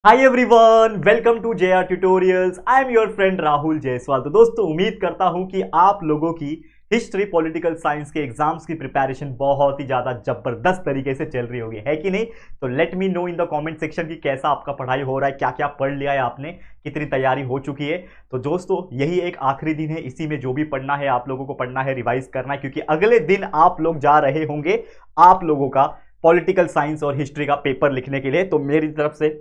Hi everyone, welcome to JR tutorials. I am your friend Rahul Jaiswal. तो दोस्तों, उम्मीद करता हूं कि आप लोगों की हिस्ट्री, पॉलिटिकल साइंस के एग्जाम्स की प्रिपरेशन बहुत ही ज्यादा जबरदस्त तरीके से चल रही होगी, है कि नहीं? तो let me know in the comment section कि कैसा आपका पढ़ाई हो रहा है, क्या क्या पढ़ लिया है आपने, कितनी तैयारी हो चुकी है। तो दोस्तों, यही एक आखिरी दिन है, इसी में जो भी पढ़ना है आप लोगों को पढ़ना है, रिवाइज करना है, क्योंकि अगले दिन आप लोग जा रहे होंगे आप लोगों का पॉलिटिकल साइंस और हिस्ट्री का पेपर लिखने के लिए। तो मेरी तरफ से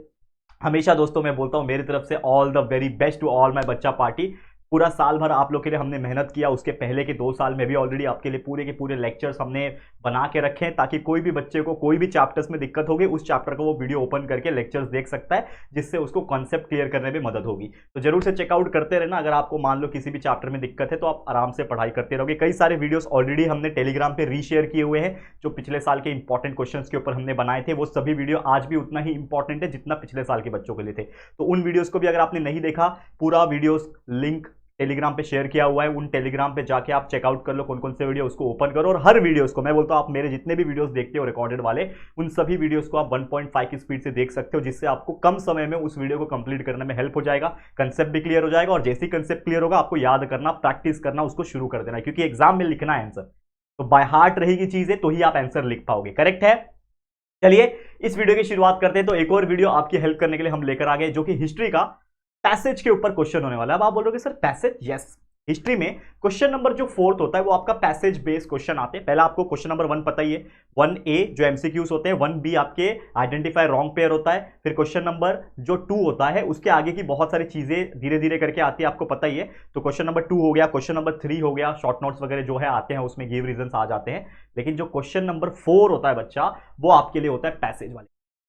हमेशा दोस्तों मैं बोलता हूं, मेरी तरफ से all the very best to all my बच्चा पार्टी। पूरा साल भर आप लोग के लिए हमने मेहनत किया, उसके पहले के 2 साल में भी ऑलरेडी आपके लिए पूरे के पूरे लेक्चर्स हमने बना के रखे हैं, ताकि कोई भी बच्चे को कोई भी चैप्टर्स में दिक्कत होगी उस चैप्टर को वो वीडियो ओपन करके लेक्चर्स देख सकता है, जिससे उसको कॉन्सेप्ट क्लियर करने में मदद होगी। तो जरूर से चेकआउट करते रहना। अगर आपको मान लो किसी भी चैप्टर में दिक्कत है तो आप आराम से पढ़ाई करते रहोगे। कई सारे वीडियोस ऑलरेडी हमने टेलीग्राम पे रीशेयर किए हुए हैं, जो पिछले साल के इंपॉर्टेंट क्वेश्चंस के ऊपर हमने बनाए थे। वो सभी वीडियो आज भी उतना ही इंपॉर्टेंट है जितना पिछले साल के बच्चों के लिए थे। तो उन वीडियोस को भी अगर आपने नहीं देखा, पूरा वीडियोस लिंक टेलीग्राम पे शेयर किया हुआ है, उन टेलीग्राम पे जाके आप चेकआउट कर लो कौन कौन से वीडियो, उसको ओपन करो। और हर वीडियोस को मैं बोलता हूं, आप मेरे जितने भी वीडियोस देखते हो रिकॉर्डेड वाले, उन सभी वीडियोस को आप 1.5 की स्पीड से देख सकते हो, जिससे आपको कम समय में उस वीडियो को कंप्लीट करने में हेल्प हो जाएगा। कंसेप्ट भी क्लियर हो जाएगा, और जैसे ही कंसेप्ट क्लियर होगा आपको याद करना, प्रैक्टिस करना, उसको शुरू कर देना, क्योंकि एग्जाम में लिखना है आंसर। तो बाय हार्ट रहेगी चीजें तो ही आप आंसर लिख पाओगे। करेक्ट है? चलिए इस वीडियो की शुरुआत करते हैं। तो एक और वीडियो आपकी हेल्प करने के लिए हम लेकर आ गए, जो कि हिस्ट्री का पैसेज के ऊपर क्वेश्चन होने वाला है। अब आप बोलोगे सर पैसेज? यस, हिस्ट्री में क्वेश्चन नंबर जो 4th होता है वो आपका पैसेज बेस्ड क्वेश्चन आते हैं। पहला आपको क्वेश्चन नंबर 1 पता ही है, 1A जो एमसीक्यूज होते हैं, 1B आपके आइडेंटिफाई रॉन्ग पेयर होता है। फिर क्वेश्चन नंबर जो 2 होता है उसके आगे की बहुत सारी चीजें धीरे धीरे करके आती है, आपको पता ही है। तो क्वेश्चन नंबर 2 हो गया, क्वेश्चन नंबर 3 हो गया, शॉर्ट नोट्स वगैरह जो है आते हैं, उसमें गिव रीजंस आ जाते हैं। लेकिन जो क्वेश्चन नंबर 4 होता है बच्चा, वो आपके लिए होता है पैसेज वाले।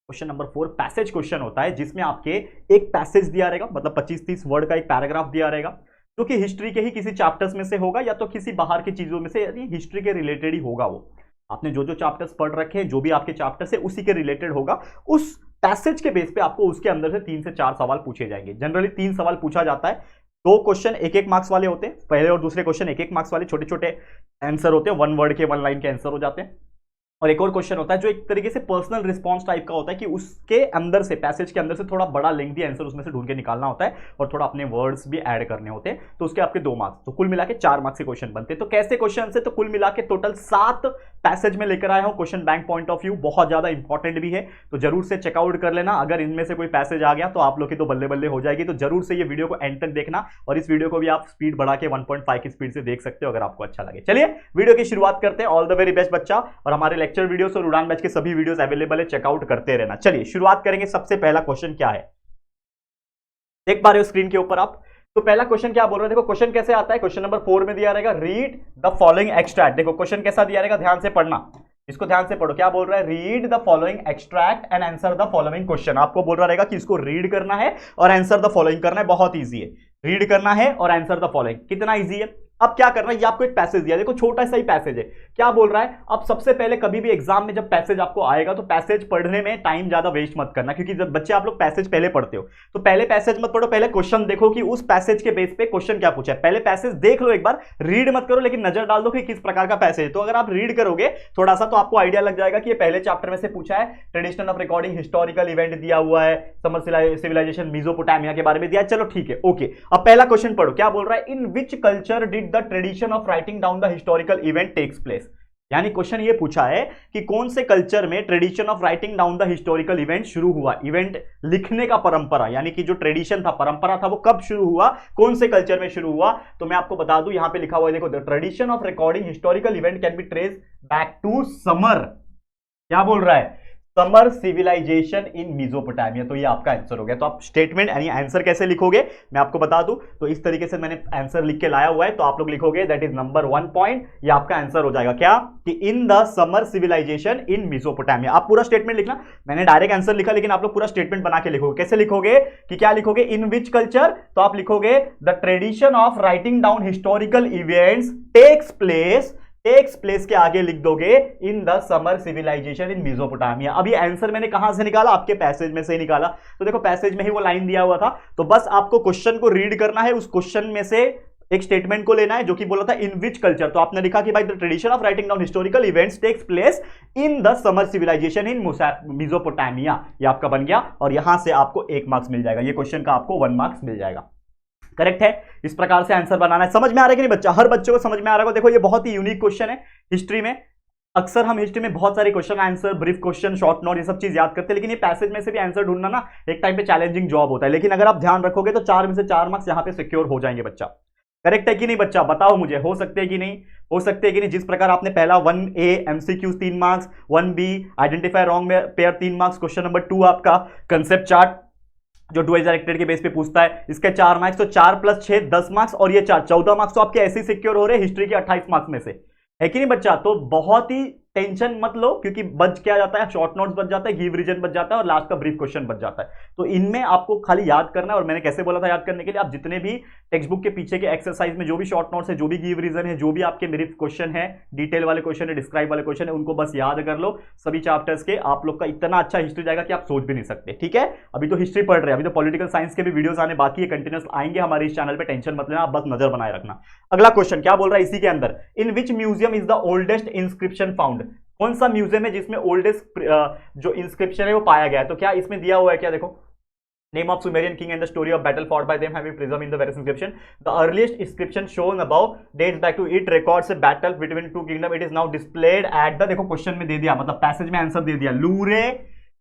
क्वेश्चन नंबर 4 पैसेज क्वेश्चन होता है, जिसमें आपके एक पैसेज दिया रहेगा, मतलब 25-30 वर्ड का एक पैराग्राफ दिया रहेगा, जो कि हिस्ट्री के ही किसी चैप्टर्स में से होगा, या तो किसी बाहर की चीजों में से, यानी हिस्ट्री के रिलेटेड ही होगा। वो आपने जो जो चैप्टर्स पढ़ रखे हैं, जो भी आपके चैप्टर्स है, उसी के रिलेटेड होगा। उस पैसेज के बेस पे आपको उसके अंदर से 3 से 4 सवाल पूछे जाएंगे। जनरली 3 सवाल पूछा जाता है। 2 क्वेश्चन 1-1 मार्क्स वाले होते हैं, पहले और दूसरे क्वेश्चन 1-1 मार्क्स वाले छोटे छोटे आंसर होते हैं, 1 वर्ड के 1 लाइन के आंसर हो जाते हैं। और एक और क्वेश्चन होता है जो एक तरीके से पर्सनल रिस्पांस टाइप का होता है, कि उसके अंदर से, पैसेज के अंदर से थोड़ा बड़ा लेंथी आंसर उसमें से ढूंढ के निकालना होता है, और थोड़ा अपने वर्ड्स भी ऐड करने होते हैं। तो उसके आपके 2 मार्क्स, तो कुल मिला के 4 मार्क्स के क्वेश्चन बनते हैं। तो कैसे क्वेश्चन से, तो कुल मिला के टोटल 7 पैसेज में लेकर आया हूं question bank point of view, बहुत ज्यादा इंपॉर्टेंट भी है। तो जरूर से चेकआउट कर लेना। अगर इनमें से कोई पैसेज आ गया तो आप लोग की तो बल्ले बल्ले हो जाएगी। तो जरूर से ये वीडियो को एंड तक देखना, और इस वीडियो को भी आप स्पीड बढ़ा के 1.5 की स्पीड से देख सकते हो, अगर आपको अच्छा लगे। चलिए वीडियो की शुरुआत करते हैं। ऑल द वेरी बेस्ट बच्चा, और हमारे लेक्चर वीडियोस और उड़ान बैच के सभी वीडियोस अवेलेबल है, चेकआउट करते रहना। चलिए शुरुआत करेंगे। सबसे पहला क्वेश्चन क्या है, देख पा रहे हो स्क्रीन के ऊपर आप? तो पहला क्वेश्चन क्या बोल रहे हैं, देखो क्वेश्चन कैसे आता है। क्वेश्चन नंबर 4 में दिया रहेगा, रीड द फॉलोइंग एक्सट्रैक्ट। देखो क्वेश्चन कैसा दिया रहेगा, ध्यान से पढ़ना, इसको ध्यान से पढ़ो। क्या बोल रहा है, read the following extract and answer the following question. आपको बोल रहा रहेगा कि इसको रीड करना है और आंसर द फॉलोइंग करना है। बहुत ईजी है, रीड करना है और आंसर द फॉलोइंग, कितना ईजी है। अब क्या करना है, ये आपको एक पैसेज दिया, देखो छोटा सा ही पैसेज है। क्या बोल रहा है, अब सबसे पहले कभी भी एग्जाम में जब पैसेज आपको आएगा, तो पैसेज पढ़ने में टाइम ज्यादा वेस्ट मत करना, क्योंकि जब बच्चे आप लोग पैसेज पहले पढ़ते हो, तो पहले पैसेज मत पढ़ो, पहले क्वेश्चन देखो कि उस पैसेज के बेस पे क्वेश्चन क्या पूछा है। पहले पैसेज देख लो एक बार, रीड मत करो, लेकिन नजर डाल दो कि किस प्रकार का पैसेज है। तो अगर आप रीड करोगे थोड़ा सा, तो आपको आइडिया लग जाएगा कि ये पहले चैप्टर में से पूछा है। Tradition of recording historical event दिया हुआ है, समर सिविलाइजेशन मेसोपोटामिया के बारे में दिया है। चलो ठीक है, ओके। अब पहला क्वेश्चन पढ़ो, क्या बोल रहा है, in which culture did the tradition of writing down the historical event takes place. यानी क्वेश्चन ये पूछा है कि कौन से कल्चर में tradition of writing down the historical event शुरू हुआ। इवेंट लिखने का परंपरा, यानी कि जो ट्रेडिशन था, परंपरा था, वो कब शुरू हुआ, कौन से कल्चर में शुरू हुआ। तो मैं आपको बता दूं, यहां पे लिखा हुआ है, देखो, the tradition of recording historical event can be trace back to Sumer. क्या बोल रहा है, समर सिविलाइजेशन इन मेसोपोटामिया। तो ये आपका आंसर हो गया। तो आप स्टेटमेंट यानी आंसर कैसे लिखोगे, मैं आपको बता दूं। तो इस तरीके से मैंने आंसर लिख के लाया हुआ है, तो आप लोग लिखोगे दैट इज नंबर 1 पॉइंट, ये आपका आंसर हो जाएगा। क्या कि in the Sumer civilization in Mesopotamia. आप पूरा स्टेटमेंट लिखना, मैंने डायरेक्ट आंसर लिखा, लेकिन आप लोग पूरा स्टेटमेंट बना के लिखोगे। कैसे लिखोगे कि क्या लिखोगे, इन विच कल्चर, तो आप लिखोगे the tradition of writing down historical events takes place के आगे लिख दोगे in the Sumer civilization in Mesopotamia. अब ये आंसर मैंने कहां से निकाला, आपके पैसेज में से ही निकाला। तो देखो पैसेज में ही वो लाइन दिया हुआ था, तो बस आपको क्वेश्चन को रीड करना है, उस क्वेश्चन में से एक स्टेटमेंट को लेना है जो कि बोला था इन विच कल्चर, तो आपने लिखा कि भाई the tradition of writing down historical events takes place in the Sumer civilization in Mesopotamia, ये आपका बन गया और यहां से आपको 1 मार्क्स मिल जाएगा, ये क्वेश्चन का आपको 1 मार्क्स मिल जाएगा। करेक्ट है, इस प्रकार से आंसर बनाना है। समझ में आ रहा है कि नहीं बच्चा, हर बच्चे को समझ में आ रहा है। देखो ये बहुत ही यूनिक क्वेश्चन है हिस्ट्री में। अक्सर हम हिस्ट्री में बहुत सारे question answer, brief question, short note, ये सब चीज याद करते हैं, लेकिन ये पैसेज में से भी आंसर ढूंढना ना एक टाइम पे चैलेंजिंग जॉब होता है। लेकिन अगर आप ध्यान रखोगे तो 4 में से 4 मार्क्स यहां पे सिक्योर हो जाएंगे बच्चा। करेक्ट है कि नहीं बच्चा, बताओ मुझे, हो सकते हैं कि नहीं, हो सकते हैं कि नहीं। जिस प्रकार आपने पहला 1A MCQ 3 marks, 1B identify wrong में पेयर 3 मार्क्स, क्वेश्चन नंबर 2 आपका कंसेप्ट चार्ट जो डुअल डायरेक्टेड के बेस पे पूछता है, इसके 4 मार्क्स, तो 4 + 6 10 मार्क्स, और ये 4 14 मार्क्स तो आपके ऐसे ही सिक्योर हो रहे हैं हिस्ट्री के 28 मार्क्स में से, है कि नहीं बच्चा। तो बहुत ही टेंशन मत लो, क्योंकि बच क्या जाता है, शॉर्ट नोट्स बच जाता है, गिव रीजन बच जाता है और लास्ट का ब्रीफ क्वेश्चन बच जाता है। तो इनमें आपको खाली याद करना है। और मैंने कैसे बोला था याद करने के लिए, आप जितने भी टेक्स्ट बुक के पीछे के एक्सरसाइज में जो भी शॉर्ट नोट्स है, जो भी गिव रीजन है, जो भी आपके ब्रीफ क्वेश्चन है, डिटेल वाले क्वेश्चन है, डिस्क्राइब वाले क्वेश्चन है, उनको बस याद कर लो सभी चैप्टर्स के। आप लोग का इतना अच्छा हिस्ट्री जाएगा कि आप सोच भी नहीं सकते। ठीक है, अभी तो हिस्ट्री पढ़ रहे हैं, अभी तो पॉलिटिकल साइंस के भी वीडियोस आने बाकी है, कंटिन्यूस आएंगे हमारे इस चैनल पे, टेंशन मत लेना, आप बस नजर बनाए रखना। अगला क्वेश्चन क्या बोल रहा है इसी के अंदर, in which museum is the oldest inscription found, कौन सा म्यूजियम है जिसमें ओल्डेस्ट जो इंस्क्रिप्शन है वो पाया गया है। तो क्या इसमें दिया हुआ है, क्या देखो, name of Sumerian king and the story of battle fought by them have been preserved in the various inscription, the earliest inscription shown above dates back to it records a battle between two kingdom, it is now displayed at the, देखो question में दे दिया, मतलब passage में answer दे दिया, लूरे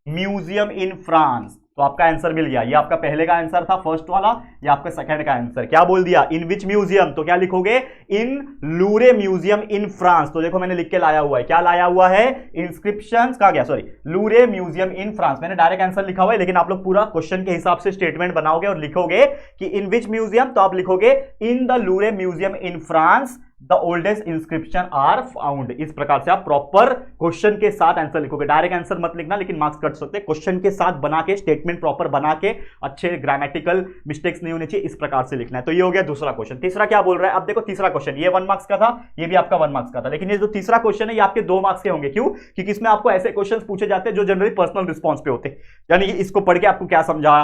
museum in France. तो आपका answer मिल गया, ये आपका पहले का आंसर था फर्स्ट वाला, ये आपका सेकंड का आंसर। क्या बोल दिया, इन विच म्यूजियम, तो क्या लिखोगे, इन लूरे म्यूजियम इन फ्रांस। तो देखो मैंने लिख के लाया हुआ है, क्या लाया हुआ है, इंस्क्रिप्शंस कहा गया, सॉरी लूरे म्यूजियम इन फ्रांस, मैंने डायरेक्ट आंसर लिखा हुआ है, लेकिन आप लोग पूरा क्वेश्चन के हिसाब से स्टेटमेंट बनाओगे और लिखोगे कि इन विच म्यूजियम, तो आप लिखोगे in the Louvre museum in France the oldest inscription are found. इस प्रकार से आप प्रॉपर क्वेश्चन के साथ आंसर लिखोगे, डायरेक्ट आंसर मत लिखना, लेकिन मार्क्स कट सकते हैं। क्वेश्चन के साथ बना के स्टेटमेंट प्रॉपर बना के, अच्छे ग्रामेटिकल मिस्टेक्स नहीं होने चाहिए, इस प्रकार से लिखना है। तो ये हो गया दूसरा क्वेश्चन। तीसरा क्या बोल रहा है, अब देखो तीसरा क्वेश्चन, ये 1 मार्क्स का था, ये भी आपका 1 मार्क्स का था, लेकिन ये जो तीसरा क्वेश्चन है ये आपके 2 मार्क्स के होंगे। क्यों, क्योंकि इसमें आपको ऐसे क्वेश्चन पूछे जाते हैं जो जनरली पर्सनल रिस्पॉन्स पे होते हैं, यानी कि इसको पढ़ के आपको क्या समझा,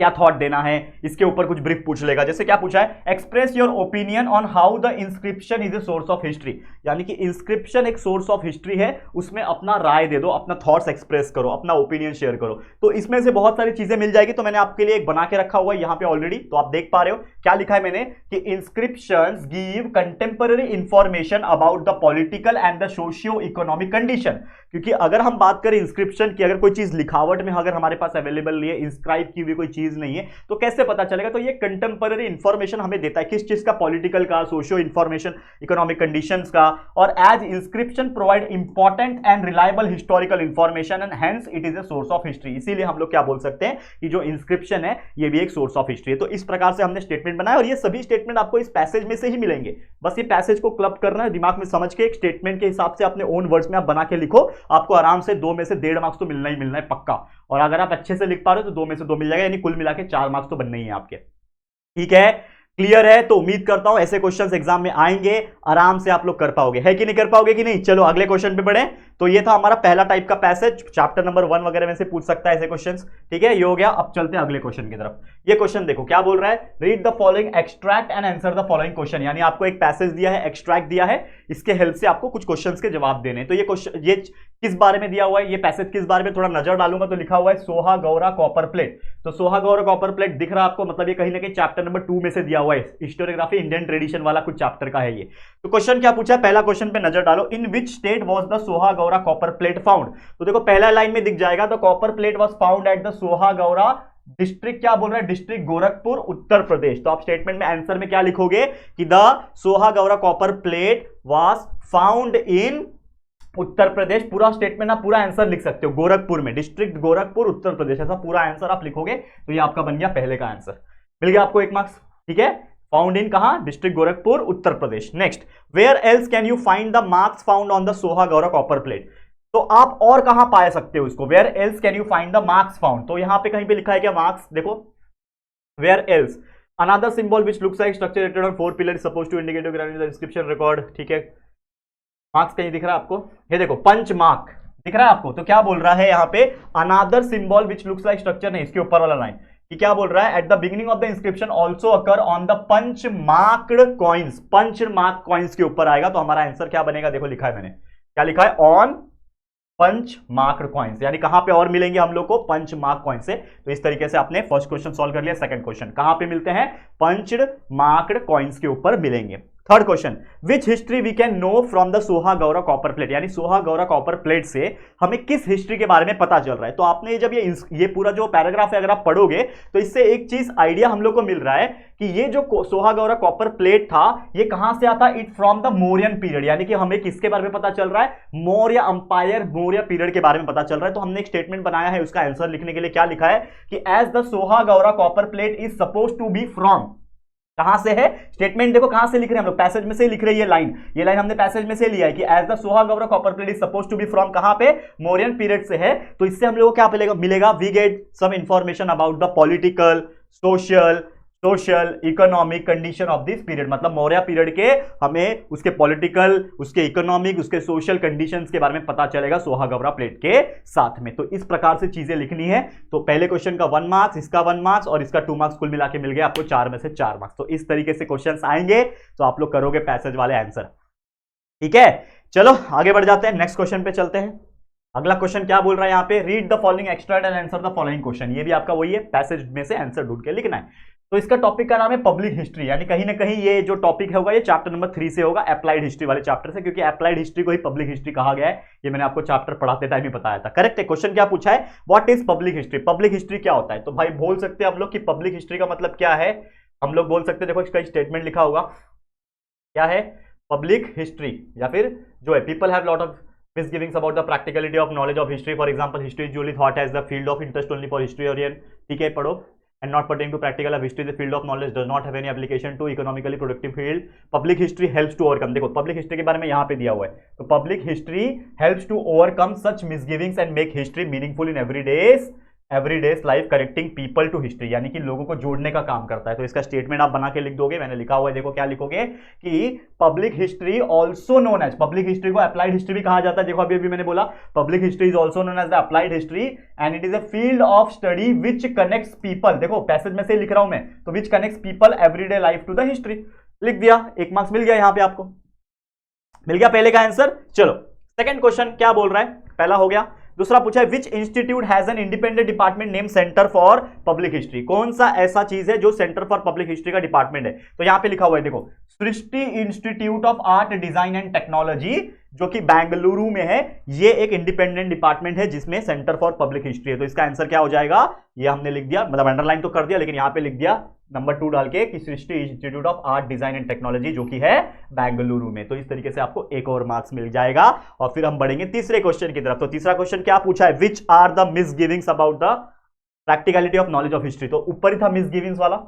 क्या थॉट देना है, इसके ऊपर कुछ ब्रीफ पूछ लेगा। जैसे क्या पूछा है, express your opinion on how the inscription is a source of history, यानी कि इंस्क्रिप्शन एक सोर्स ऑफ हिस्ट्री है, उसमें अपना राय दे दो, अपना थॉट्स एक्सप्रेस करो, अपना ओपिनियन शेयर करो। तो इसमें से बहुत सारी चीजें मिल जाएगी, तो मैंने आपके लिए एक बना के रखा हुआ है यहां पे ऑलरेडी, तो आप देख पा रहे हो क्या लिखा है मैंने, कि inscriptions give contemporary information about the political and the socio economic condition. क्योंकि अगर हम बात करें इंस्क्रिप्शन की, अगर कोई चीज लिखावट में अगर हमारे पास अवेलेबल नहीं है, इंस्क्राइब की हुई कोई चीज नहीं है, तो कैसे पता चलेगा। तो ये कंटेम्पररी इंफॉर्मेशन हमें देता है, किस चीज का, पॉलिटिकल का, सोशियो इंफॉर्मेशन, इकोनॉमिक कंडीशंस का। और as inscription provide important and reliable historical information and hence it is a source of history. इसीलिए हम लोग क्या बोल सकते हैं कि जो इंस्क्रिप्शन है ये भी एक सोर्स ऑफ हिस्ट्री है। तो इस प्रकार से हमने स्टेटमेंट बनाया, और ये सभी स्टेटमेंट आपको इस पैसेज में से ही मिलेंगे। बस ये पैसेज को क्लब करना है, दिमाग में समझ के एक स्टेटमेंट के हिसाब से अपने ओन वर्ड्स में आप बना के लिखो, आपको आराम से 2 में से 1.5 मार्क्स तो मिलना ही मिलना है पक्का। और अगर आप अच्छे से लिख पा रहे हो तो 2 में से 2 मिल जाएगा, यानी कुल मिला के 4 मार्क्स तो बनने ही है आपके। ठीक है, क्लियर है। तो उम्मीद करता हूं ऐसे क्वेश्चंस एग्जाम में आएंगे, आराम से आप लोग कर पाओगे, है कि नहीं कर पाओगे कि नहीं। चलो अगले क्वेश्चन पे बढ़े। तो ये था हमारा पहला टाइप का पैसेज, चैप्टर नंबर 1 वगैरह में से पूछ सकता है ऐसे क्वेश्चंस। ठीक है, ये हो गया। अब चलते हैं अगले क्वेश्चन की तरफ। ये क्वेश्चन देखो क्या बोल रहा है, read the following extract and answer the following question. यानी आपको एक पैसेज दिया है, एक्सट्रैक्ट दिया है, इसके हेल्प से आपको कुछ क्वेश्चंस के जवाब देने हैं। तो ये क्वेश्चन, ये किस बारे में दिया हुआ है, ये पैसेज किस बारे में, थोड़ा नजर डालूंगा तो लिखा हुआ है सोहा गौरा कॉपर प्लेट। तो सोहा गौरा कॉपर प्लेट दिख रहा है आपको, मतलब ये कहीं ना कहीं चैप्टर नंबर 2 में से दिया हुआ है, हिस्टोरियोग्राफी इंडियन ट्रेडिशन वाला कुछ चैप्टर का है ये। तो क्वेश्चन क्या पूछा है, पहला क्वेश्चन पे नजर डालो, in which state was the Sohgaura copper plate found. तो देखो पहला लाइन में दिख जाएगा, the copper plate was found at the Sohgaura district, क्या बोल रहा है, डिस्ट्रिक्ट गोरखपुर उत्तर प्रदेश। तो आप स्टेटमेंट में आंसर में क्या लिखोगे कि the Sohgaura copper plate was found in Uttar Pradesh. पूरा स्टेटमेंट आप पूरा आंसर लिख सकते हो, गोरखपुर में, डिस्ट्रिक्ट गोरखपुर उत्तर प्रदेश, ऐसा पूरा आंसर आप लिखोगे। तो ये आपका बन गया पहले का आंसर, मिल गया आपको 1 मार्क्स। ठीक है, फाउंड इन कहां, district Gorakhpur Uttar Pradesh. Next, where else can you find the marks found on the Sohgaura copper plate. तो आप और कहां पाए सकते हो इसको, where else can you find the marks found. तो यहां पे कहीं पे लिखा है क्या मार्क्स, देखो where else another symbol which looks like structure rested on 4 pillar supposed to indicate the inscription record. ठीक है, मार्क्स कहीं दिख रहा है आपको, ये देखो पंच मार्क दिख रहा है आपको। तो क्या बोल रहा है यहाँ पे, another symbol which looks like structure, नहीं इसके ऊपर वाला लाइन, कि क्या बोल रहा है, at the beginning of the inscription also occur on the punch marked coins, punch mark coins के ऊपर आएगा, तो हमारा आंसर क्या बनेगा, देखो लिखा है मैंने, क्या लिखा है, ऑन पंच मार्क्ड कॉइन्स, यानी कहां पे और मिलेंगे हम लोग को, पंच मार्क कॉइन से। तो इस तरीके से आपने फर्स्ट क्वेश्चन सॉल्व कर लिया। सेकंड क्वेश्चन कहां पे मिलते हैं, पंच्ड मार्क्ड कॉइन्स के ऊपर मिलेंगे। Third question, which history we can know from the Sohgaura copper plate, यानी सोहा गौरा कॉपर प्लेट से हमें किस हिस्ट्री के बारे में पता चल रहा है। तो आपने जब ये पूरा जो पैराग्राफ है अगर आप पढ़ोगे तो इससे एक चीज आइडिया हम लोग को मिल रहा है कि ये जो सोहा गौरा कॉपर प्लेट था ये कहां से आता, it from the Mauryan period, यानी कि हमें किसके बारे में पता चल रहा है, मौर्य अंपायर, मौर्य पीरियड के बारे में पता चल रहा है। तो हमने एक स्टेटमेंट बनाया है, उसका आंसर लिखने के लिए क्या लिखा है कि as the Sohgaura copper plate is suppose to be from, कहां से है स्टेटमेंट, देखो कहां से लिख रहे हैं हम लोग, पैसेज में से लिख रहे हैं ये लाइन हमने पैसेज में से लिया है कि as the Sohgaura copper plate is suppose to be from, कहां पे, मौर्यन पीरियड से है। तो इससे हम लोगों को क्या मिलेगा, we get some information about the political, social economic condition of this period, मतलब मौर्य पीरियड के हमें उसके पॉलिटिकल, उसके इकोनॉमिक, उसके सोशल कंडीशंस के बारे में पता चलेगा सोहा गौरा प्लेट के साथ में। तो इस प्रकार से चीजें लिखनी है। तो पहले क्वेश्चन का 1 मार्क्स, इसका 1 मार्क्स और इसका 2 मार्क्स, कुल मिला के मिल गया आपको 4 में से 4 मार्क्स। तो इस तरीके से क्वेश्चन आएंगे तो आप लोग करोगे पैसेज वाले आंसर, ठीक है। चलो आगे बढ़ जाते हैं, नेक्स्ट क्वेश्चन पे चलते हैं। अगला क्वेश्चन क्या बोल रहा है यहाँ पे, read the following extract and answer the following question. ये भी आपका वही है, पैसेज में से आंसर ढूंढ के लिखना है। तो इसका टॉपिक का नाम है पब्लिक हिस्ट्री, यानी कहीं ना कहीं ये जो टॉपिक होगा ये चैप्टर नंबर 3 से होगा, अप्लाइड हिस्ट्री वाले चैप्टर से, क्योंकि अप्लाइड हिस्ट्री को ही पब्लिक हिस्ट्री कहा गया है। ये मैंने आपको चैप्टर पढ़ाते टाइम ही बताया था। करेक्ट है। क्वेश्चन क्या पूछा है, what is public history, public history क्या होता है। तो भाई बोल सकते हैं हम लोग कि पब्लिक हिस्ट्री का मतलब क्या है, हम लोग बोल सकते हैं, देखो इसका स्टेटमेंट लिखा होगा, क्या है पब्लिक हिस्ट्री, या फिर जो है people have lot of misgivings about the practicality of knowledge of history. For example, history is usually thought as the field of interest only for historian. ठीक है, पढ़ो, and not pertaining to practical of history, the field of knowledge does not have any application to economically productive field. Public history helps to overcome, देखो public history के बारे में यहाँ पे दिया हुआ है, तो public history helps to overcome such misgivings and make history meaningful in everyday life, connecting people to history, यानी कि लोगों को जोड़ने का काम करता है। तो इसका स्टेटमेंट आप बना के लिख दोगे, मैंने लिखा हुआ है, देखो क्या लिखोगे कि public history also known as, public history को अप्लाइड हिस्ट्री भी कहा जाता है। देखो अभी मैंने बोला public history is also known as the applied history and it is a field of study which connects people, देखो पैसेज में से लिख रहा हूं मैं, तो which connects people everyday life to the history, लिख दिया, 1 मार्क्स मिल गया, यहां पे आपको मिल गया पहले का आंसर। चलो सेकंड क्वेश्चन क्या बोल रहा है, पहला हो गया। दूसरा पूछा है which institute has an independent department name centre for public history, कौन सा ऐसा चीज है जो सेंटर फॉर पब्लिक हिस्ट्री का डिपार्टमेंट है। तो यहां पे लिखा हुआ है, देखो Srishti institute of art design and technology, जो कि बेंगलुरु में है, ये एक इंडिपेंडेंट डिपार्टमेंट है जिसमें सेंटर फॉर पब्लिक हिस्ट्री है। तो इसका आंसर क्या हो जाएगा, ये हमने लिख दिया, मतलब अंडरलाइन तो कर दिया, लेकिन यहां पे लिख दिया नंबर 2 डाल के कि Srishti institute of art design and technology, जो कि है बेंगलुरु में। तो इस तरीके से आपको एक और मार्क्स मिल जाएगा। और फिर हम बढ़ेंगे तीसरे क्वेश्चन की तरफ। तो तीसरा क्वेश्चन क्या पूछा है, which are the misgivings about the practicality of knowledge of history. तो ऊपर ही था मिसगिविंग्स वाला,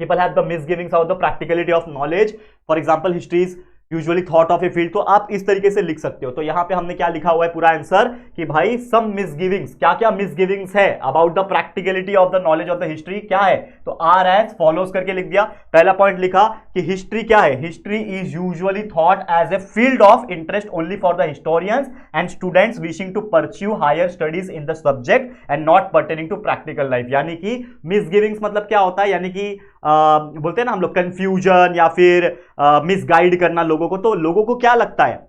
people have the misgivings about the practicality of knowledge, for example history is usually thought of a field, तो आप इस तरीके से लिख सकते हो। तो यहां पे हमने क्या लिखा हुआ है पूरा आंसर कि भाई some misgivings, क्या क्या misgivings है about the practicality of the knowledge of the history, क्या है, तो आर एज फॉलोज करके लिख दिया। पहला पॉइंट लिखा कि हिस्ट्री क्या है, history is usually thought as a field of interest only for the historians and students wishing to pursue higher studies in the subject and not pertaining to practical life, यानी कि मिसगिविंग्स मतलब क्या होता है, यानी कि बोलते हैं ना हम लोग कंफ्यूजन या फिर मिसगाइड करना लोगों को। तो लोगों को क्या लगता है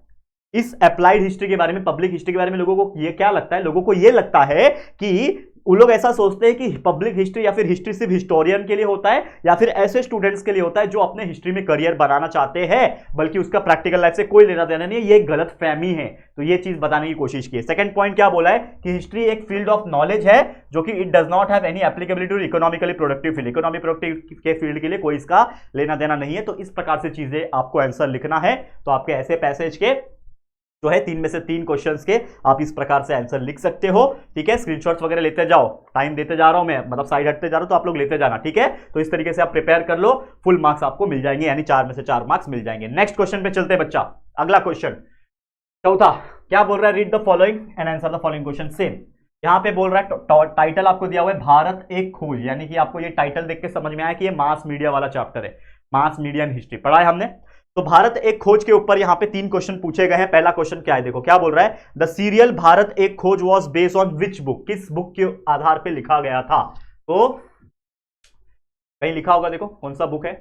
इस अप्लाइड हिस्ट्री के बारे में, पब्लिक हिस्ट्री के बारे में, लोगों को ये क्या लगता है, लोगों को ये लगता है कि वो लोग ऐसा सोचते हैं कि पब्लिक हिस्ट्री या फिर हिस्ट्री सिर्फ हिस्टोरियन के लिए होता है या फिर ऐसे स्टूडेंट्स के लिए होता है जो अपने हिस्ट्री में करियर बनाना चाहते हैं, बल्कि उसका प्रैक्टिकल लाइफ से कोई लेना देना नहीं है। ये गलत फहमी है। तो ये चीज बताने की कोशिश की है। सेकंड पॉइंट क्या बोला है कि हिस्ट्री एक फील्ड ऑफ नॉलेज है जो कि it does not have any applicability to economically productive field, economic productive के फील्ड के लिए कोई इसका लेना देना नहीं है। तो इस प्रकार से चीजें आपको आंसर लिखना है। तो आपके ऐसे पैसेज के जो है 3 में से 3 क्वेश्चंस के आप इस प्रकार से आंसर लिख सकते हो। ठीक है, स्क्रीनशॉट्स वगैरह लेते जाओ, टाइम देते जा रहा हूं मैं, मतलब साइड हटते जा रहा हूं, तो आप लोग लेते जाना। ठीक है, तो इस तरीके से आप प्रिपेयर कर लो, फुल मार्क्स आपको मिल जाएंगे, यानी 4 में से 4 मार्क्स मिल जाएंगे। नेक्स्ट क्वेश्चन पे चलते हैं बच्चा। अगला क्वेश्चन चौथा क्या बोल रहा है, read the following and answer the following question. Same यहां पे बोल रहा है, टाइटल आपको दिया हुआ है भारत एक खोज, यानी कि आपको ये टाइटल देख के समझ में आया कि ये मास मीडिया वाला चैप्टर है, मास मीडिया एंड हिस्ट्री पढ़ा है हमने। तो भारत एक खोज के ऊपर यहां पे 3 क्वेश्चन पूछे गए हैं। पहला क्वेश्चन क्या है, देखो क्या बोल रहा है, द सीरियल भारत एक खोज was based on which book, किस बुक के आधार पे लिखा गया था। तो कहीं लिखा होगा, देखो कौन सा बुक है,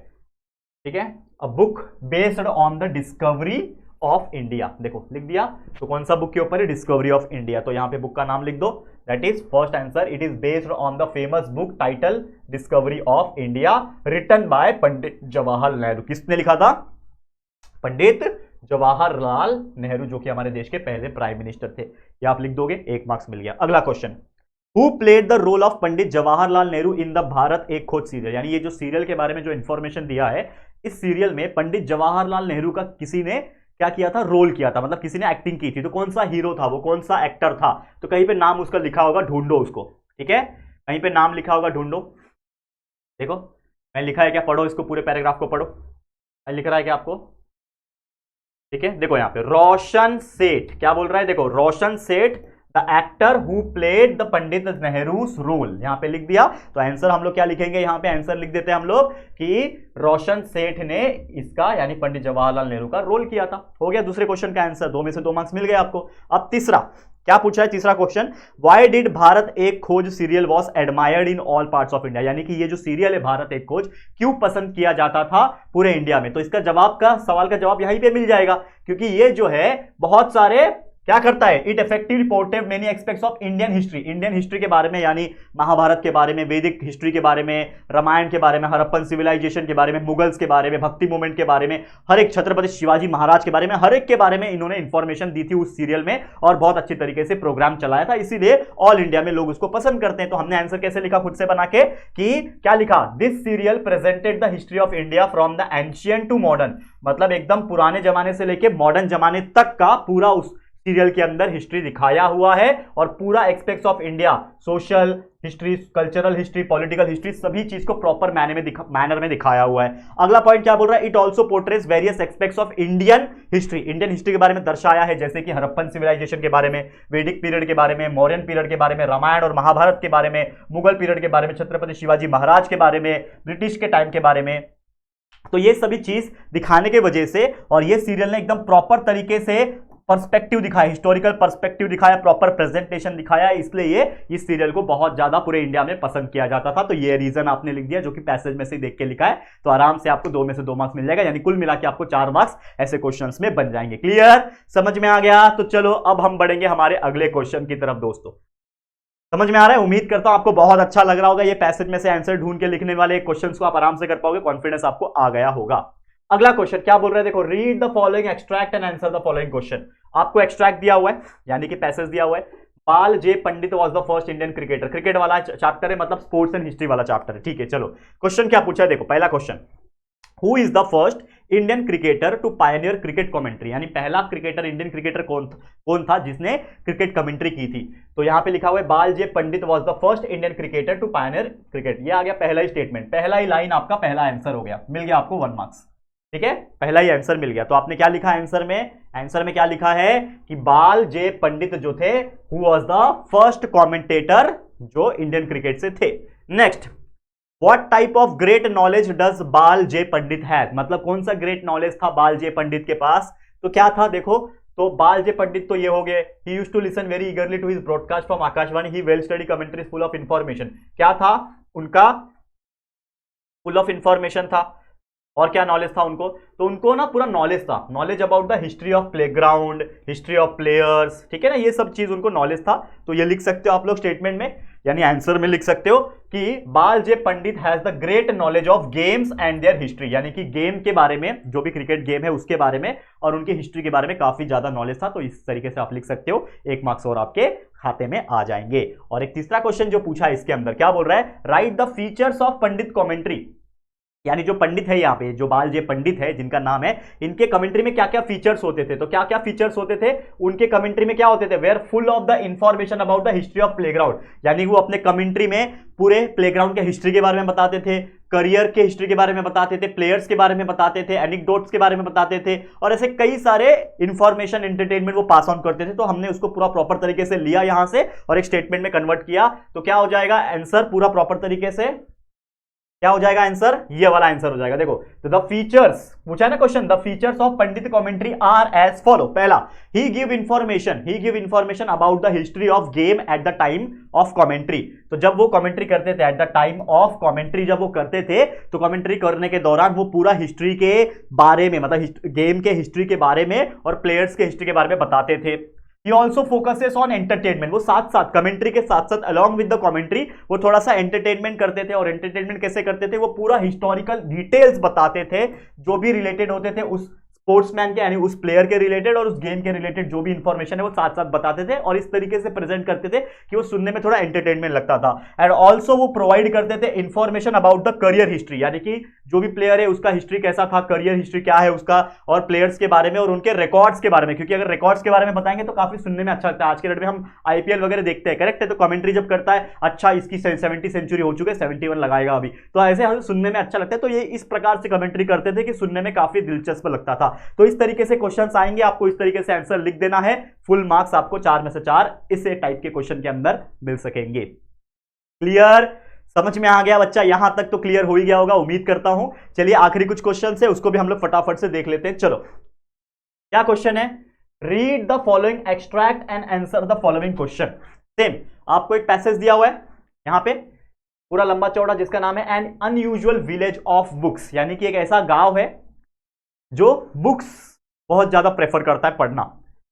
ठीक है, a book based on the discovery of India, देखो लिख दिया। तो कौन सा बुक के ऊपर है, डिस्कवरी ऑफ इंडिया। तो यहां पे बुक का नाम लिख दो, that is first answer, it is based on the famous book title Discovery of India, written by Pandit Jawaharlal Nehru. किसने लिखा था, पंडित जवाहरलाल नेहरू, जो कि हमारे देश के पहले प्राइम मिनिस्टर थे। ये आप लिख दोगे, 1 मार्क्स मिल गया। अगला question, who played the role of Pandit Jawaharlal Nehru in the Bharat Ek Khoj serial, यानी ये जो सीरियल के बारे में जो इंफॉर्मेशन दिया है, इस सीरियल में पंडित जवाहरलाल नेहरू का किसी ने क्या किया था, रोल किया था, मतलब किसी ने एक्टिंग की थी। तो कौन सा हीरो था वो, कौन सा एक्टर था, तो कहीं पे नाम उसका लिखा होगा, ढूंढो उसको, ठीक है, कहीं पे नाम लिखा होगा, ढूंढो। देखो मैं लिखा है क्या, पढ़ो इसको, पूरे पैराग्राफ को पढ़ो, मैं लिख रहा है क्या आपको, ठीक है। देखो यहां पे रोशन सेठ क्या बोल रहा है, देखो Roshan Seth the actor who played the Pandit Nehru's role, यहां पे लिख दिया। तो आंसर हम लोग क्या लिखेंगे, यहां पे आंसर लिख देते हैं हम लोग कि रोशन सेठ ने इसका यानी पंडित जवाहरलाल नेहरू का रोल किया था। हो गया दूसरे क्वेश्चन का आंसर, 2 में से 2 मार्क्स मिल गए आपको। अब तीसरा क्या पूछा है, तीसरा question, why did Bharat Ek Khoj serial was admired in all parts of India, यानी कि ये जो सीरियल है भारत एक खोज क्यों पसंद किया जाता था पूरे इंडिया में। तो इसका जवाब का सवाल का जवाब यहीं पे मिल जाएगा, क्योंकि ये जो है बहुत सारे क्या करता है, it effective reported many aspects of Indian history, Indian history के बारे में, यानी महाभारत के बारे में, वैदिक हिस्ट्री के बारे में, रामायण के बारे में, हड़प्पन सिविलाइजेशन के बारे में, मुगल्स के बारे में, भक्ति मूवमेंट के बारे में, हर एक छत्रपति शिवाजी महाराज के बारे में, हर एक के बारे में इन्होंने इंफॉर्मेशन दी थी उस सीरियल में, और बहुत अच्छी तरीके से प्रोग्राम चलाया था, इसीलिए ऑल इंडिया में लोग उसको पसंद करते हैं। तो हमने आंसर कैसे लिखा खुद से बना के, कि क्या लिखा, this serial presented the history of India from the ancient to modern, मतलब एकदम पुराने जमाने से लेके मॉडर्न जमाने तक का पूरा उस सीरियल के अंदर हिस्ट्री दिखाया हुआ है, और पूरा aspects of India, social history, cultural history, political history, सभी चीज को प्रॉपर मैनर में दिखाया हुआ है। अगला पॉइंट क्या बोल रहा है, it also portrays various aspects of Indian history, Indian history के बारे में दर्शाया है, जैसे कि हड़प्पन सिविलाइजेशन के बारे में, वैदिक पीरियड के बारे में, मौर्यन पीरियड के बारे में, रामायण और महाभारत के बारे में, मुगल पीरियड के बारे में, छत्रपति शिवाजी महाराज के बारे में, ब्रिटिश के टाइम के बारे में। तो ये सभी चीज दिखाने की वजह से, और ये सीरियल ने एकदम प्रॉपर तरीके से पर्सपेक्टिव दिखाया, हिस्टोरिकल पर्सपेक्टिव दिखाया, प्रॉपर प्रेजेंटेशन दिखाया, इसलिए ये इस सीरियल को बहुत ज्यादा पूरे इंडिया में पसंद किया जाता था। तो ये रीजन आपने लिख दिया, जो कि पैसेज में से देख के लिखा है, तो आराम से आपको 2 में से 2 मार्क्स मिल जाएगा, यानी कुल मिला के आपको 4 मार्क्स ऐसे क्वेश्चंस में बन जाएंगे। क्लियर, समझ में आ गया। तो चलो अब हम बढ़ेंगे हमारे अगले क्वेश्चन की तरफ। दोस्तों समझ में आ रहा है, उम्मीद करता हूं आपको बहुत अच्छा लग रहा होगा। ये पैसेज में से आंसर ढूंढ के लिखने वाले क्वेश्चंस को आप आराम से कर पाओगे, कॉन्फिडेंस आपको आ गया होगा। अगला क्वेश्चन क्या बोल रहे हैं, देखो, read the following extract and answer the following question. आपको एक्सट्रैक्ट दिया हुआ है, यानी कि पैसेज दिया हुआ है, Pal J Pandit was the first Indian cricketer, cricket वाला चैप्टर है, मतलब स्पोर्ट्स एंड हिस्ट्री वाला चैप्टर है, ठीक है। चलो क्वेश्चन क्या पूछा है, देखो पहला question, who is the first Indian cricketer to pioneer cricket commentary, यानी पहला क्रिकेटर, इंडियन क्रिकेटर कौन था जिसने क्रिकेट कमेंट्री की थी। तो यहां पे लिखा हुआ है Bal J Pandit was the first Indian cricketer to pioneer cricket. ये आ गया पहला ही स्टेटमेंट, पहला ही लाइन आपका पहला आंसर हो गया, मिल गया आपको 1 मार्क्स, ठीक है, पहला ही आंसर मिल गया। तो आपने क्या लिखा आंसर में, आंसर में क्या लिखा है कि बाल जे पंडित जो थे, who was the first commentator जो इंडियन क्रिकेट से थे। Next, what type of great knowledge does बाल जे पंडित हैव, मतलब कौन सा ग्रेट नॉलेज था बाल जे पंडित के पास। तो क्या था, देखो, तो बाल जे पंडित तो ये हो गए, he used to listen very eagerly to his broadcast from Akashvani, he well study commentary full of information. क्या था उनका, फुल ऑफ इंफॉर्मेशन था, और क्या नॉलेज था उनको, तो उनको ना पूरा नॉलेज था, knowledge about the history of playground, history of players, ठीक है ना, ये सब चीज उनको नॉलेज था। तो ये लिख सकते हो आप लोग स्टेटमेंट में, यानी आंसर में लिख सकते हो कि Bal J Pandit has the great knowledge of games and their history, यानी कि गेम के बारे में, जो भी क्रिकेट गेम है उसके बारे में, और उनकी हिस्ट्री के बारे में काफी ज्यादा नॉलेज था। तो इस तरीके से आप लिख सकते हो, 1 मार्क्स और आपके खाते में आ जाएंगे। और एक तीसरा क्वेश्चन जो पूछा है इसके अंदर, क्या बोल रहा है, right the features of Pandit commentary, यानी जो पंडित है यहाँ पे, जो बाल जे पंडित है जिनका नाम है, इनके कमेंट्री में क्या क्या फीचर्स होते थे। तो क्या क्या फीचर्स होते थे उनके कमेंट्री में, क्या होते थे, were full of the information about the history of playground, यानी वो अपने कमेंट्री में पूरे प्लेग्राउंड के हिस्ट्री के बारे में बताते थे, करियर के हिस्ट्री के बारे में बताते थे, प्लेयर्स के बारे में बताते थे, एनेक्डोट्स के बारे में बताते थे, और ऐसे कई सारे इंफॉर्मेशन, एंटरटेनमेंट वो पास ऑन करते थे। तो हमने उसको पूरा प्रॉपर तरीके से लिया यहां से और एक स्टेटमेंट में कन्वर्ट किया। तो क्या हो जाएगा आंसर पूरा प्रॉपर तरीके से, क्या हो जाएगा आंसर, ये वाला आंसर हो जाएगा। देखो तो द फीचर्स पूछा है ना question, the features of Pandit commentary are as follow. पहला, he give information about the history of game at the time of commentary. तो जब वो कमेंट्री करते थे, at the time of commentary जब वो करते थे, तो कमेंट्री करने के दौरान वो पूरा हिस्ट्री के बारे में, मतलब गेम के हिस्ट्री के बारे में और प्लेयर्स के हिस्ट्री के बारे में बताते थे। He also focuses on entertainment, वो साथ साथ कमेंट्री के साथ साथ along with the commentary वो थोड़ा सा एंटरटेनमेंट करते थे। और एंटरटेनमेंट कैसे करते थे, वो पूरा हिस्टोरिकल डिटेल्स बताते थे जो भी रिलेटेड होते थे उस स्पोर्ट्समैन के, यानी उस प्लेयर के रिलेटेड और उस गेम के रिलेटेड जो भी इंफॉर्मेशन है वो साथ साथ बताते थे और इस तरीके से प्रेजेंट करते थे कि वो सुनने में थोड़ा एंटरटेनमेंट लगता था। एंड ऑल्सो वो प्रोवाइड करते थे information about the career history, यानी कि जो भी प्लेयर है उसका हिस्ट्री कैसा था, करियर हिस्ट्री क्या है उसका, और प्लेयर्स के बारे में और उनके रिकॉर्ड्स के बारे में। क्योंकि अगर रिकॉर्ड्स के बारे में बताएंगे तो काफी सुनने में अच्छा लगता है। आज के डेट में हम आईपीएल वगैरह देखते हैं, करेक्ट है, तो कमेंट्री जब करता है, अच्छा इसकी 70 सेंचुरी हो चुके, 71 लगाएगा अभी, तो ऐसे सुनने में अच्छा लगता है। तो ये इस प्रकार से कमेंट्री करते थे कि सुनने में काफी दिलचस्प लगता था। तो इस तरीके से क्वेश्चंस आएंगे, आपको इस तरीके से आंसर लिख देना है। फुल मार्क्स आपको 4 में से 4 इस टाइप के क्वेश्चन के अंदर मिल सकेंगे। क्लियर, समझ में आ गया बच्चा? यहां तक तो क्लियर हो ही गया होगा, उम्मीद करता हूं। चलिए आखिरी कुछ क्वेश्चन है उसको भी हम लोग फटाफट से देख लेते हैं। चलो क्या क्वेश्चन है, read the following extract and answer the following question. Same आपको एक पैसेज दिया हुआ है यहां पे पूरा लंबा चौड़ा, जिसका नाम है N unusual village of books, यानी कि एक ऐसा गांव है जो बुक्स बहुत ज्यादा प्रेफर करता है पढ़ना।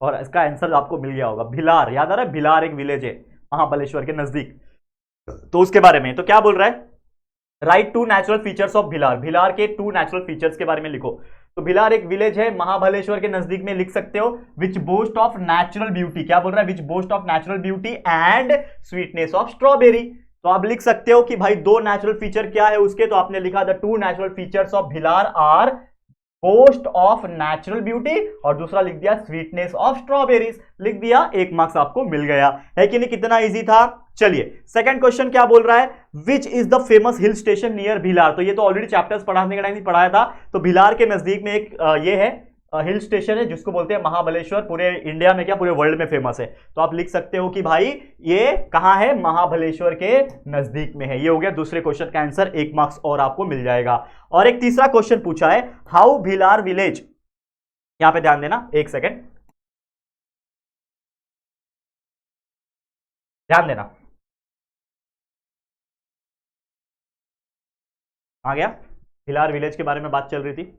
और इसका आंसर आपको मिल गया होगा, भिलार। याद आ रहा है, भिलार एक विलेज है महाबलेश्वर के नजदीक, तो उसके बारे में। तो क्या बोल रहा है, right 2 natural features of Bhilar, Bhilar के 2 नेचुरल फीचर्स के बारे में लिखो। तो भिलार एक विलेज है महाबलेश्वर के नजदीक में, लिख सकते हो which boast of natural beauty. क्या बोल रहा है, which boast of natural beauty and sweetness of strawberry. तो आप लिख सकते हो कि भाई 2 नेचुरल फीचर क्या है उसके, तो आपने लिखा the 2 natural features of Bhilar are boast of natural beauty, और दूसरा लिख दिया स्वीटनेस ऑफ स्ट्रॉबेरीज, लिख दिया, 1 मार्क्स आपको मिल गया है कि नहीं? कितना इजी था। चलिए सेकंड क्वेश्चन क्या बोल रहा है, which is the famous hill station near Bhilar. तो ये तो ऑलरेडी चैप्टर्स पढ़ाने के टाइम ही पढ़ाया था। तो भिलार के नजदीक में एक ये है हिल स्टेशन है जिसको बोलते हैं महाबलेश्वर, पूरे इंडिया में क्या पूरे वर्ल्ड में फेमस है। तो आप लिख सकते हो कि भाई ये कहां है, महाबलेश्वर के नजदीक में है। ये हो गया दूसरे क्वेश्चन का आंसर, 1 मार्क्स और आपको मिल जाएगा। और एक तीसरा क्वेश्चन पूछा है, हाउ भिलार विलेज, यहां पे ध्यान देना, 1 सेकेंड ध्यान देना, आ गया, भिलार विलेज के बारे में बात चल रही थी।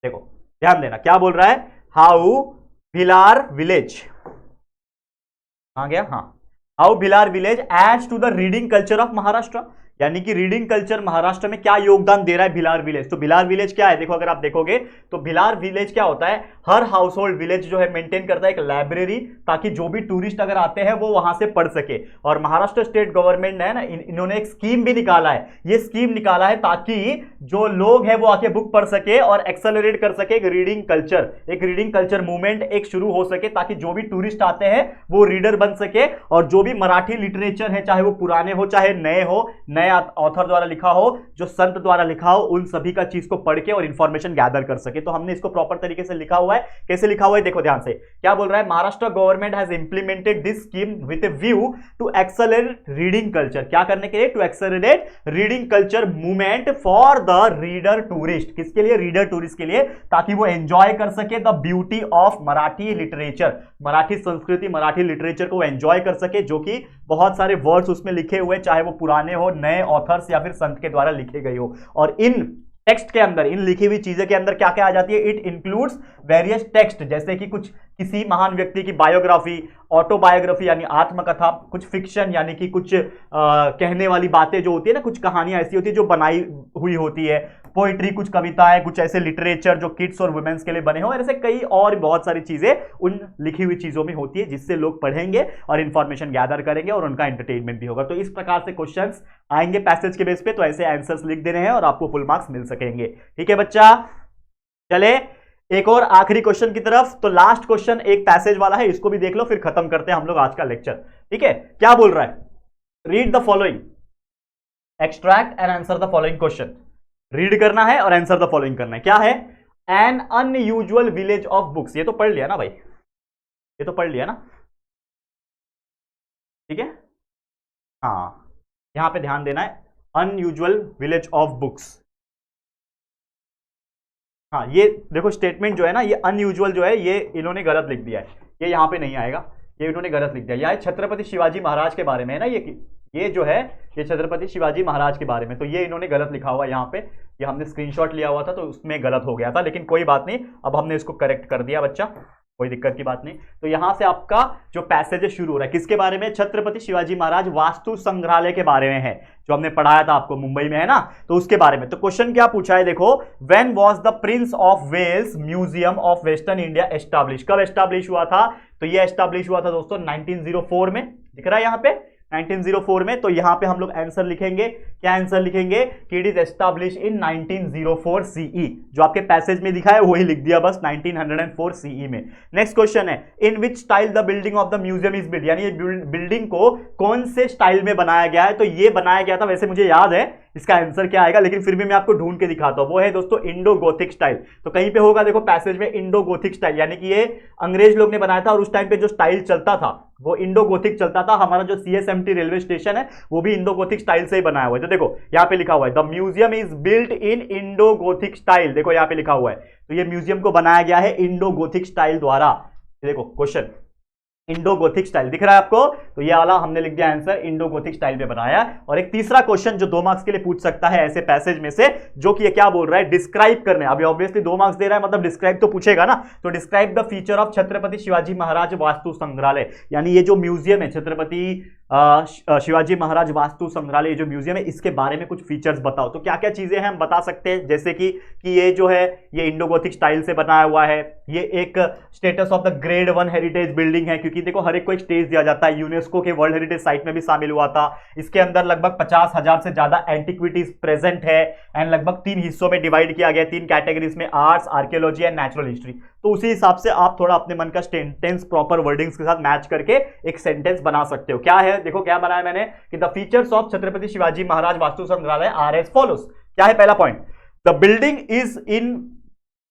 देखो ध्यान देना क्या बोल रहा है, हाउ भिलार विलेज आ गया, हाँ, how Bhilar village adds to the reading culture of Maharashtra, यानी कि रीडिंग कल्चर महाराष्ट्र में क्या योगदान दे रहा है भिलार विलेज। तो भिलार विलेज क्या है, देखो अगर आप देखोगे तो भिलार विलेज क्या होता है, हर हाउस होल्ड विलेज जो है मेंटेन करता है एक लाइब्रेरी, ताकि जो भी टूरिस्ट अगर आते हैं वो वहां से पढ़ सके। और महाराष्ट्र स्टेट गवर्नमेंट ने ना इन्होंने एक स्कीम भी निकाला है, ये स्कीम निकाला है ताकि जो लोग हैं वो आके बुक पढ़ सके और एक्सेलरेट कर सके एक रीडिंग कल्चर मूवमेंट एक शुरू हो सके, ताकि जो भी टूरिस्ट आते हैं वो रीडर बन सके और जो भी मराठी लिटरेचर है, चाहे वो पुराने हो चाहे नए हो, नए ऑथर द्वारा लिखा हो, जो संत द्वारा लिखा हो, उन सभी का चीज को पढ़ के और इंफॉर्मेशन गैदर कर सके। तो हमने इसको प्रॉपर तरीके से लिखा हुआ है। कैसे लिखा हुआ है देखो ध्यान से, क्या बोल रहा है, Maharashtra government has implemented this scheme with a view to accelerate reading culture. क्या करने के लिए, to accelerate reading culture movement for the reader tourist. किसके लिए, रीडर टूरिस्ट के लिए, ताकि वो एंजॉय कर सके the beauty of Marathi literature, Marathi संस्कृति, मराठी लिटरेचर को एंजॉय कर सके, जो कि बहुत सारे वर्ड्स उसमें लिखे हुए, चाहे वो पुराने हो, नए ऑथर्स या फिर संत के द्वारा लिखे गए हो। और इन टेक्स्ट के अंदर, इन लिखी हुई चीजें के अंदर क्या क्या आ जाती है, इट इंक्लूड्स वेरियस टेक्स्ट, जैसे कि कुछ किसी महान व्यक्ति की बायोग्राफी, ऑटोबायोग्राफी यानी आत्मकथा, कुछ फिक्शन यानी कि कुछ कहने वाली बातें जो होती है ना, कुछ कहानियां ऐसी होती है जो बनाई हुई होती है, पोइट्री, कुछ कविताएं, कुछ ऐसे लिटरेचर जो किड्स और वुमेन्स के लिए बने हो, ऐसे कई और बहुत सारी चीजें उन लिखी हुई चीजों में होती है, जिससे लोग पढ़ेंगे और इंफॉर्मेशन गैदर करेंगे और उनका एंटरटेनमेंट भी होगा। तो इस प्रकार से क्वेश्चंस आएंगे पैसेज के बेस पे, तो ऐसे आंसर्स लिख देने हैं और आपको फुल मार्क्स मिल सकेंगे। ठीक है बच्चा, चले एक और आखिरी क्वेश्चन की तरफ। तो लास्ट क्वेश्चन एक पैसेज वाला है, इसको भी देख लो, फिर खत्म करते हैं हम लोग आज का लेक्चर। ठीक है, क्या बोल रहा है, read the following, extract and answer the following question. Read करना है और आंसर द फॉलोइंग करना है। क्या है, N unusual village of books. ये तो पढ़ लिया ना भाई, ये तो पढ़ लिया ना, ठीक है। हाँ, यहां पे ध्यान देना है, अनयूजुअल विलेज ऑफ बुक्स। हाँ, ये देखो स्टेटमेंट जो है ना, ये अनयूजुअल जो है ये इन्होंने गलत लिख दिया है, ये यहाँ पे नहीं आएगा, ये इन्होंने गलत लिख दिया। यह छत्रपति शिवाजी महाराज के बारे में है ना, ये जो है ये छत्रपति शिवाजी महाराज के बारे में, तो ये इन्होंने गलत लिखा हुआ है यहाँ पे, ये हमने स्क्रीनशॉट लिया हुआ था तो उसमें गलत हो गया था, लेकिन कोई बात नहीं, अब हमने इसको करेक्ट कर दिया बच्चा, कोई दिक्कत की बात नहीं। तो यहां से आपका जो पैसेज शुरू हो रहा है किसके बारे में, छत्रपति शिवाजी महाराज वास्तु संग्रहालय के बारे में है, जो हमने पढ़ाया था आपको मुंबई में है ना, तो उसके बारे में। तो क्वेश्चन क्या पूछा है देखो, when was the prince of Wales museum of western India establish, कब एस्टैब्लिश हुआ था, तो ये एस्टैब्लिश हुआ था दोस्तों 1904 में, दिख रहा है यहां पे 1904 में। तो यहां पे हम लोग आंसर लिखेंगे, क्या आंसर लिखेंगे कि it is establish in 1904 CE, जो आपके पैसेज में दिखा है वही लिख दिया बस 1904 सीई में। नेक्स्ट क्वेश्चन है, in which style the building of the museum is build, यानी ये बिल्डिंग को कौन से स्टाइल में बनाया गया है, तो ये बनाया गया था, वैसे मुझे याद है इसका आंसर क्या आएगा, लेकिन फिर भी मैं आपको ढूंढ के दिखाता हूं, वो है दोस्तों इंडो गोथिक स्टाइल। तो कहीं पे होगा देखो पैसेज में इंडो गोथिक स्टाइल, यानी कि ये अंग्रेज लोग ने बनाया था और उस टाइम पे जो स्टाइल चलता था वो इंडो गोथिक चलता था। हमारा जो CSMT रेलवे स्टेशन है वो भी इंडो गोथिक स्टाइल से ही बनाया हुआ है। तो देखो यहाँ पे लिखा हुआ है the museum is built in Indo Gothic style, देखो यहाँ पे लिखा हुआ है, तो ये म्यूजियम को बनाया गया है इंडो गोथिक स्टाइल द्वारा। देखो क्वेश्चन इंडो गोथिक स्टाइल दिख रहा है आपको, तो ये वाला हमने लिख दिया आंसर, इंडो गोथिक स्टाइल में बनाया। और एक तीसरा क्वेश्चन जो 2 मार्क्स के लिए पूछ सकता है ऐसे पैसेज में से, जो कि ये क्या बोल रहा है, डिस्क्राइब करने, अभी ऑब्वियसली 2 मार्क्स दे रहा है मतलब डिस्क्राइब तो पूछेगा ना, तो describe the feature of Chhatrapati Shivaji Maharaj Vastu Sangrahalaya, यानी ये जो म्यूजियम है छत्रपति शिवाजी महाराज वास्तु संग्रहालय, जो म्यूजियम है इसके बारे में कुछ फीचर्स बताओ। तो क्या क्या चीजें हैं हम बता सकते हैं, जैसे कि ये जो है ये इंडो गोथिक स्टाइल से बनाया हुआ है, ये एक status of the grade 1 heritage building है, क्योंकि देखो हर एक को एक स्टेज दिया जाता है, यूनेस्को के वर्ल्ड हेरिटेज साइट में भी शामिल हुआ था। इसके अंदर लगभग 50,000 से ज्यादा एंटिक्विटीज प्रेजेंट है एंड लगभग 3 हिस्सों में डिवाइड किया गया, 3 कैटेगरीज में, arts, archaeology and natural history. तो उसी हिसाब से आप थोड़ा अपने मन का सेंटेंस प्रॉपर वर्डिंग्स के साथ मैच करके एक सेंटेंस बना सकते हो। क्या है देखो क्या बनाया मैंने कि the features of Chhatrapati Shivaji Maharaj Vastu Sangrahalaya are as follows. क्या है पहला point, the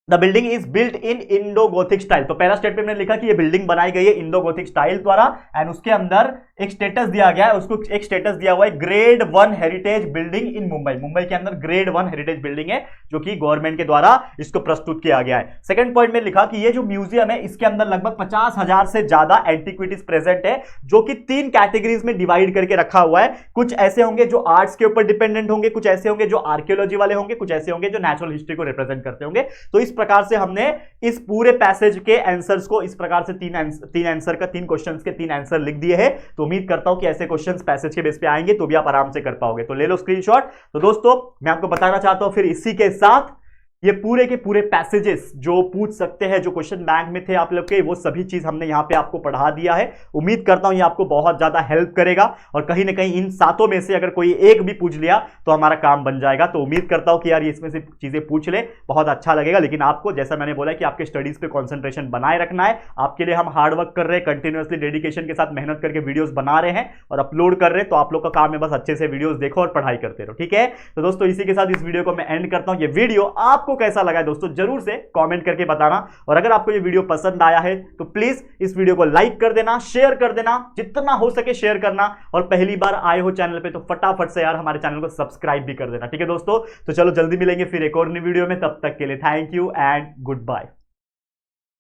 building is built in Indo Gothic style. तो पहला स्टेटमेंट में लिखा कि ये बिल्डिंग बनाई गई है इंडो गोथिक स्टाइल द्वारा एंड उसके अंदर एक स्टेटस दिया गया है, उसको एक स्टेटस दिया हुआ है grade 1 heritage building in Mumbai. Mumbai के अंदर ग्रेड 1 हेरिटेज बिल्डिंग है जो कि गवर्नमेंट के द्वारा इसको प्रस्तुत किया गया है। सेकंड पॉइंट में लिखा कि ये जो म्यूजियम है इसके अंदर लगभग 50,000 से ज्यादा एंटिक्विटीज प्रेजेंट है, जो कि 3 कैटेगरीज में डिवाइड करके रखा हुआ है। कुछ ऐसे होंगे जो आर्ट्स के ऊपर डिपेंडेंट होंगे, कुछ ऐसे होंगे जो आर्कियोलॉजी वाले होंगे, कुछ ऐसे होंगे जो नेचुरल हिस्ट्री को रिप्रेजेंट करते होंगे। तो इस प्रकार से हमने इस पूरे पैसेज के आंसर्स को इस प्रकार से 3 क्वेश्चंस के 3 आंसर लिख दिए हैं। तो उम्मीद करता हूं कि ऐसे क्वेश्चंस पैसेज के बेस पे आएंगे तो भी आप आराम से कर पाओगे। तो ले लो स्क्रीनशॉट। तो दोस्तों मैं आपको बताना चाहता हूं फिर इसी के साथ ये पूरे के पूरे पैसेजेस जो पूछ सकते हैं, जो क्वेश्चन बैंक में थे आप लोग के, वो सभी चीज हमने यहाँ पे आपको पढ़ा दिया है। उम्मीद करता हूं ये आपको बहुत ज्यादा हेल्प करेगा और कहीं ना कहीं इन 7 में से अगर कोई एक भी पूछ लिया तो हमारा काम बन जाएगा। तो उम्मीद करता हूं कि यार इसमें से चीजें पूछ ले, बहुत अच्छा लगेगा। लेकिन आपको जैसा मैंने बोला कि आपके स्टडीज पे कॉन्सेंट्रेशन बनाए रखना है। आपके लिए हम हार्ड वर्क कर रहे हैं, कंटिन्यूअसली डेडिकेशन के साथ मेहनत करके वीडियोज बना रहे हैं और अपलोड कर रहे हैं। तो आप लोग का काम है बस अच्छे से वीडियोज देखो और पढ़ाई करते रहो, ठीक है। तो दोस्तों इसी के साथ इस वीडियो को मैं एंड करता हूं। ये वीडियो आपको कैसा लगा है दोस्तों जरूर से कमेंट करके बताना, और अगर आपको ये वीडियो पसंद आया है तो प्लीज इस वीडियो को लाइक कर देना, शेयर कर देना, जितना हो सके शेयर करना, और पहली बार आए हो चैनल पे तो फटाफट से यार हमारे चैनल को सब्सक्राइब भी कर देना, ठीक है दोस्तों। तो चलो जल्दी मिलेंगे फिर एक और नई वीडियो में, तब तक के लिए thank you and good bye.